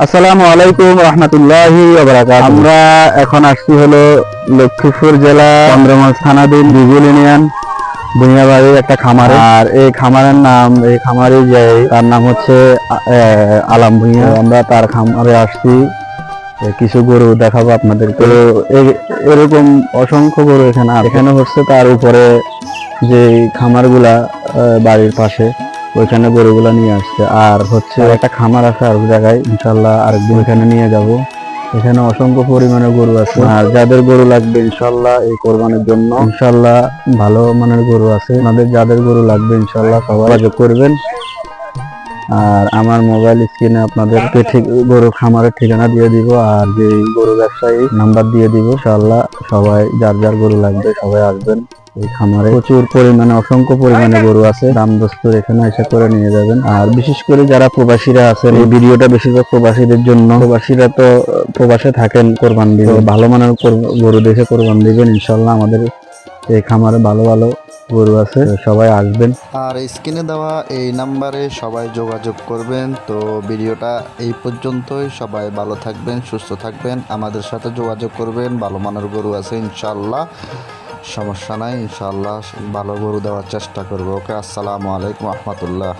আসসালামু আলাইকুম রহমতুল্লাহি ওয়া বারাকাতুহু। আমরা এখন আসছি হলো লক্ষ্মীপুর জেলা চন্দ্রগঞ্জ থানাধীন বিজুল ইউনিয়ন ভুঁইয়াবাড়ির একটা খামারে। আর এই খামারের নাম, এই খামারে যে তার নাম হচ্ছে আলাম ভুঁইয়া। আমরা তার খামারে আসছি, কিছু গরু দেখাবো আপনাদেরকে। তো এরকম অসংখ্য গরু এখানে আছে। এখানে হচ্ছে তার উপরে যে খামারগুলা বাড়ির পাশে, ওইখানে গরুগুলা নিয়ে আসছে। আর হচ্ছে একটা খামার আছে আর জায়গায়, ইনশাল্লাহ আরেকদিন ওখানে নিয়ে যাব। এখানে অসংখ্য পরিমাণে গরু আছে, আর যাদের গরু লাগবে ইনশাল্লাহ এই কোরবানির জন্য, ইনশাল্লাহ ভালো মানের গরু আছে। আপনাদের যাদের গরু লাগবে ইনশাল্লাহ সবাই যোগাযোগ করবেন। আর আমার মোবাইল স্ক্রিনে আপনাদেরকে ঠিক গরু খামারের ঠিকানা দিয়ে দিব, আর যে গরু ব্যবসায়ী নাম্বার দিয়ে দিব। ইনশাআল্লাহ সবাই যার যার গরু লাগবে সবাই আসবেন। এই খামারে প্রচুর পরিমাণে, অসংখ্য পরিমাণে গরু আছে। দাম দস্তুর এখানে এসে করে নিয়ে যাবেন। আর বিশেষ করে যারা প্রবাসীরা আছেন, এই ভিডিওটা বেশিরভাগ প্রবাসীদের জন্য। প্রবাসীরা তো প্রবাসে থাকেন, কোরবান দিবেন, ভালো মানের গরু দেখে কোরবান দিবেন। ইনশাআল্লাহ আমাদের এই খামারে ভালো ভালো গরু আছে, সবাই আসবেন। আর স্ক্রিনে দেওয়া এই নাম্বারে সবাই যোগাযোগ করবেন। তো ভিডিওটা এই পর্যন্তই। সবাই ভালো থাকবেন, সুস্থ থাকবেন, আমাদের সাথে যোগাযোগ করবেন। ভালো মানের গরু আছে ইনশাল্লাহ, সমস্যা নাই। ইনশাল্লাহ ভালো গরু দেওয়ার চেষ্টা করবো। ওকে, আসসালামু আলাইকুম রহমতুল্লাহ।